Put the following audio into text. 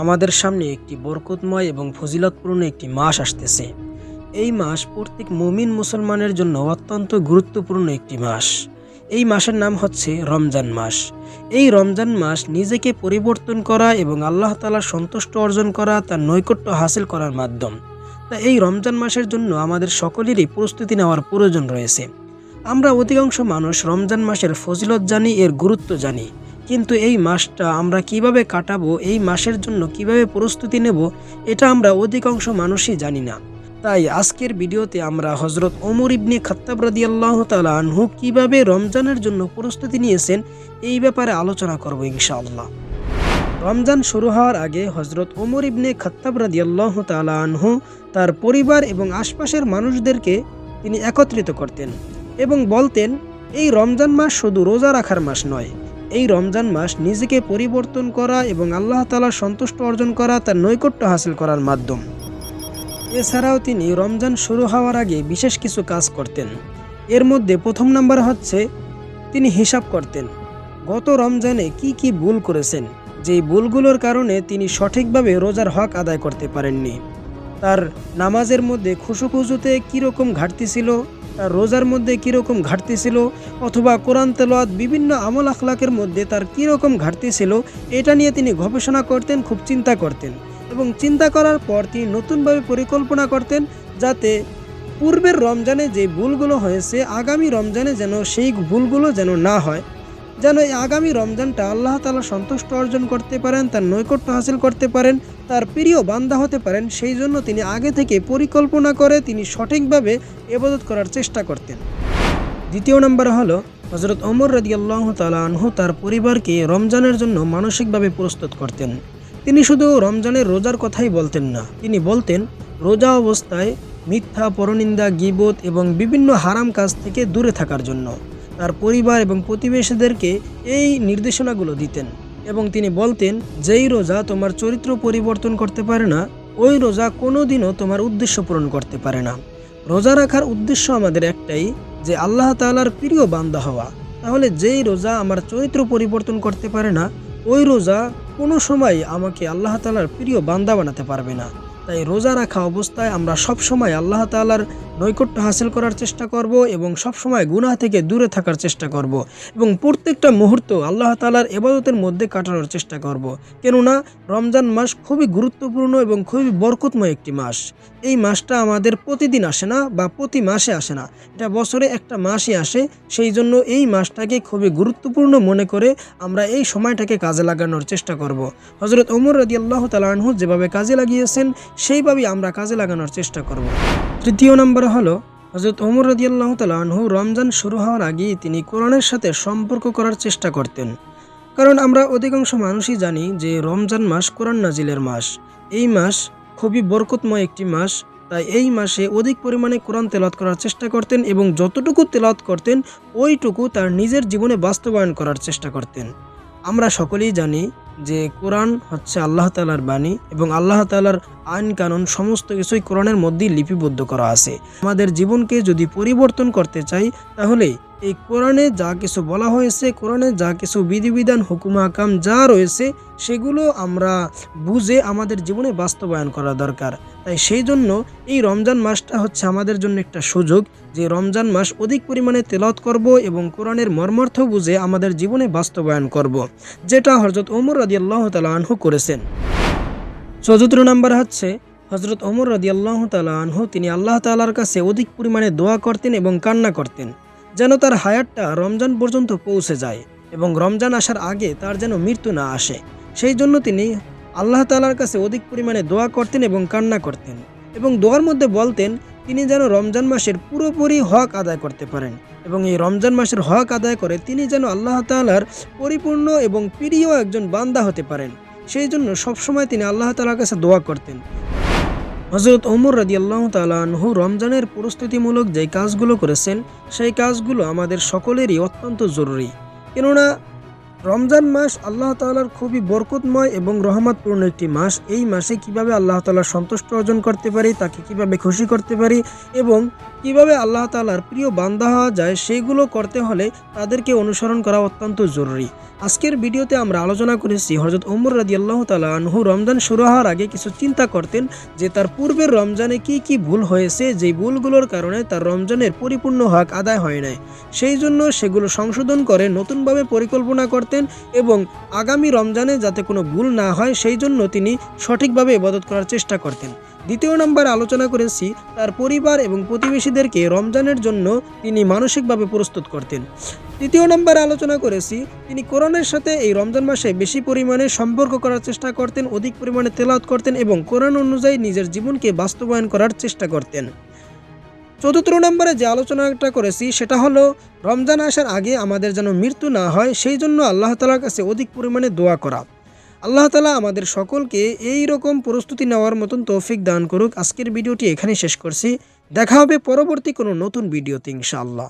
আমাদের সামনে একটি বরকতময় এবং ফজিলতপূর্ণ একটি মাস আসতেছে। এই মাস প্রত্যেক মুমিন মুসলমানের জন্য অত্যন্ত গুরুত্বপূর্ণ একটি মাস। এই মাসের নাম হচ্ছে রমজান মাস। এই রমজান মাস নিজেকে পরিবর্তন করা এবং আল্লাহ তাআলার সন্তুষ্ট অর্জন করা, তার নৈকট্য হাসিল করার মাধ্যম। তা এই রমজান মাসের জন্য আমাদের সকলেরই প্রস্তুতি নেওয়ার প্রয়োজন রয়েছে। আমরা অধিকাংশ মানুষ রমজান মাসের ফজিলত জানি, এর গুরুত্ব জানি, কিন্তু এই মাসটা আমরা কিভাবে কাটাবো, এই মাসের জন্য কিভাবে প্রস্তুতি নেব, এটা আমরা অধিকাংশ মানুষই জানি না। তাই আজকের ভিডিওতে আমরা হযরত ওমর ইবনে খাত্তাব রাদিয়াল্লাহু তাআলা আনহু কিভাবে রমজানের জন্য প্রস্তুতি নিয়েছেন এই ব্যাপারে আলোচনা করব ইনশাআল্লাহ। রমজান শুরু হওয়ার আগে হযরত ওমর ইবনে খাত্তাব রাদিয়াল্লাহু তাআলা আনহু তার পরিবার এবং আশপাশের মানুষদেরকে তিনি একত্রিত করতেন এবং বলতেন, এই রমজান মাস শুধু রোজা রাখার মাস নয়, এই রমজান মাস নিজেকে পরিবর্তন করা এবং আল্লাহ তাআলার সন্তুষ্ট অর্জন করা, তার নৈকট্য হাসিল করার মাধ্যম। এছাড়াও তিনি রমজান শুরু হওয়ার আগে বিশেষ কিছু কাজ করতেন। এর মধ্যে প্রথম নাম্বার হচ্ছে, তিনি হিসাব করতেন গত রমজানে কি কি ভুল করেছেন, যেই ভুলগুলোর কারণে তিনি সঠিকভাবে রোজার হক আদায় করতে পারেননি। তার নামাজের মধ্যে খুশুখুজুতে কীরকম ঘাটতি ছিল, তার রোজার মধ্যে কীরকম ঘাটতি ছিল, অথবা কোরআন তেলাওয়াত বিভিন্ন আমল আখলাকের মধ্যে তার কীরকম ঘাটতি ছিল, এটা নিয়ে তিনি গবেষণা করতেন, খুব চিন্তা করতেন এবং চিন্তা করার পর তিনি নতুনভাবে পরিকল্পনা করতেন, যাতে পূর্বের রমজানে যে ভুলগুলো হয়েছে আগামী রমজানে যেন সেই ভুলগুলো যেন না হয়, যেন এই আগামী রমজানটা আল্লাহ তাআলা সন্তুষ্ট অর্জন করতে পারেন, তার নৈকট্য হাসিল করতে পারেন, তার প্রিয় বান্দা হতে পারেন। সেই জন্য তিনি আগে থেকে পরিকল্পনা করে তিনি সঠিকভাবে ইবাদত করার চেষ্টা করতেন। দ্বিতীয় নম্বর হলো, হযরত ওমর রাদিয়াল্লাহু তাআলা আনহু তার পরিবারকে রমজানের জন্য মানসিকভাবে প্রস্তুত করতেন। তিনি শুধু রমজানের রোজার কথাই বলতেন না, তিনি বলতেন রোজা অবস্থায় মিথ্যা, পরনিন্দা, গীবত এবং বিভিন্ন হারাম কাজ থেকে দূরে থাকার জন্য তার পরিবার এবং প্রতিবেশীদেরকে এই নির্দেশনাগুলো দিতেন। এবং তিনি বলতেন, যেই রোজা তোমার চরিত্র পরিবর্তন করতে পারে না, ওই রোজা কোনোদিনও তোমার উদ্দেশ্য পূরণ করতে পারে না। রোজা রাখার উদ্দেশ্য আমাদের একটাই, যে আল্লাহ তাআলার প্রিয় বান্দা হওয়া। তাহলে যেই রোজা আমার চরিত্র পরিবর্তন করতে পারে না, ওই রোজা কোনো সময় আমাকে আল্লাহ তাআলার প্রিয় বান্দা বানাতে পারবে না। তাই রোজা রাখা অবস্থায় আমরা সব সময় আল্লাহ তাআলার নৈকট্য হাসিল করার চেষ্টা করব এবং সব সময় গুনাহ থেকে দূরে থাকার চেষ্টা করব এবং প্রত্যেকটা মুহূর্ত আল্লাহ তাআলার ইবাদতের মধ্যে কাটানোর চেষ্টা করব। কেননা রমজান মাস খুবই গুরুত্বপূর্ণ এবং খুবই বরকতময় একটি মাস। এই মাসটা আমাদের প্রতিদিন আসে না বা প্রতি মাসে আসে না, এটা বছরে একটা মাসই আসে। সেই জন্য এই মাসটাকে খুবই গুরুত্বপূর্ণ মনে করে আমরা এই সময়টাকে কাজে লাগানোর চেষ্টা করব। হযরত ওমর রাদিয়াল্লাহু তাআলা আনহু যেভাবে কাজে লাগিয়েছেন সেইভাবেই আমরা কাজে লাগানোর চেষ্টা করব। তৃতীয় নম্বর হলো, হযরত ওমর রাদিয়াল্লাহু তাআলা আনহু রমজান শুরু হওয়ার আগেই তিনি কোরআনের সাথে সম্পর্ক করার চেষ্টা করতেন। কারণ আমরা অধিকাংশ মানুষই জানি যে রমজান মাস কোরআন নাজিলের মাস। এই মাস খুবই বরকতময় একটি মাস। তাই এই মাসে অধিক পরিমাণে কোরআন তেলাওয়াত করার চেষ্টা করতেন এবং যতটুকু তেলাওয়াত করতেন ওইটুকু তার নিজের জীবনে বাস্তবায়ন করার চেষ্টা করতেন। আমরা সকলেই জানি যে কোরআন হচ্ছে আল্লাহ তাআলার বাণী এবং আল্লাহ তাআলার আইন কানুন সমস্ত কিছুই কোরআনের মধ্যেই লিপিবদ্ধ করা আছে। আমাদের জীবনকে যদি পরিবর্তন করতে চাই, তাহলে এই কোরআনে যা কিছু বলা হয়েছে, কোরআনে যা কিছু বিধিবিধান, হুকুম আহকাম যা রয়েছে, সেগুলো আমরা বুঝে আমাদের জীবনে বাস্তবায়ন করা দরকার। তাই সেই জন্য এই রমজান মাসটা হচ্ছে আমাদের জন্য একটা সুযোগ, যে রমজান মাস অধিক পরিমাণে তেলাওয়াত করব এবং কোরআনের মর্মার্থ বুঝে আমাদের জীবনে বাস্তবায়ন করব, যেটা হযরত ওমর রাদিয়াল্লাহু তাআলা আনহু করেছেন। চতুর্থ নাম্বার হচ্ছে, হযরত ওমর রাদিয়াল্লাহু তাআলা আনহু তিনি আল্লাহ তাআলার কাছে অধিক পরিমাণে দোয়া করতেন এবং কান্না করতেন, যেন তার হায়াতটা রমজান পর্যন্ত পৌঁছে যায় এবং রমজান আসার আগে তার যেন মৃত্যু না আসে। সেই জন্য তিনি আল্লাহ তাআলার কাছে অধিক পরিমাণে দোয়া করতেন এবং কান্না করতেন এবং দোয়ার মধ্যে বলতেন তিনি যেন রমজান মাসের পুরোপুরি হক আদায় করতে পারেন এবং এই রমজান মাসের হক আদায় করে তিনি যেন আল্লাহ তাআলার পরিপূর্ণ এবং প্রিয় একজন বান্দা হতে পারেন। সেই জন্য সবসময় তিনি আল্লাহ তাআলার কাছে দোয়া করতেন। হযরত ওমর রাদিয়াল্লাহু তাআলা আনহু রমজানের প্রস্তুতিমূলক যে কাজগুলো করেছেন, সেই কাজগুলো আমাদের সকলেরই অত্যন্ত জরুরি। কেননা রমজান মাস আল্লাহ তাআলার খুবই বরকতময় এবং রহমতপূর্ণ একটি মাস। এই মাসে কিভাবে আল্লাহ তাআলার সন্তুষ্ট অর্জন করতে পারি, তাকে কিভাবে খুশি করতে পারি এবং কিভাবে আল্লাহ তাআলার প্রিয় বান্দা হওয়া যায়, সেগুলো করতে হলে তাদেরকে অনুসরণ করা অত্যন্ত জরুরি। আজকের ভিডিওতে আমরা আলোচনা করেছি হযরত ওমর রাদিয়াল্লাহু তাআলা আনহু রমজান শুরু হওয়ার আগে কিছু চিন্তা করতেন যে তার পূর্বের রমজানে কি কি ভুল হয়েছে, যেই ভুলগুলোর কারণে তার রমজানের পরিপূর্ণ হক আদায় হয় নাই। সেই জন্য সেগুলো সংশোধন করে নতুনভাবে পরিকল্পনা করতেন এবং আগামী রমজানে যাতে কোনো ভুল না হয় সেই জন্য তিনি সঠিকভাবে ইবাদত করার চেষ্টা করতেন। দ্বিতীয় নম্বর আলোচনা করেছি তার পরিবার এবং প্রতিবেশীদেরকে রমজানের জন্য তিনি মানসিকভাবে প্রস্তুত করতেন। তৃতীয় নম্বরে আলোচনা করেছি তিনি কোরআনের সাথে এই রমজান মাসে বেশি পরিমাণে সম্পর্ক করার চেষ্টা করতেন, অধিক পরিমাণে তেলাওয়াত করতেন এবং কোরআন অনুযায়ী নিজের জীবনকে বাস্তবায়ন করার চেষ্টা করতেন। চতুর্থ নম্বরে যে আলোচনাটা করেছি সেটা হলো রমজান আসার আগে আমাদের যেন মৃত্যু না হয়, সেই জন্য আল্লাহ তাআলার কাছে অধিক পরিমাণে দোয়া করা। আল্লাহ তাআলা আমাদের সকলকে এই রকম প্রস্তুতি নেওয়ার মতন তৌফিক দান করুক। আজকের ভিডিওটি এখানেই শেষ করছি। দেখা হবে পরবর্তী কোনো নতুন ভিডিওতে ইনশাআল্লাহ।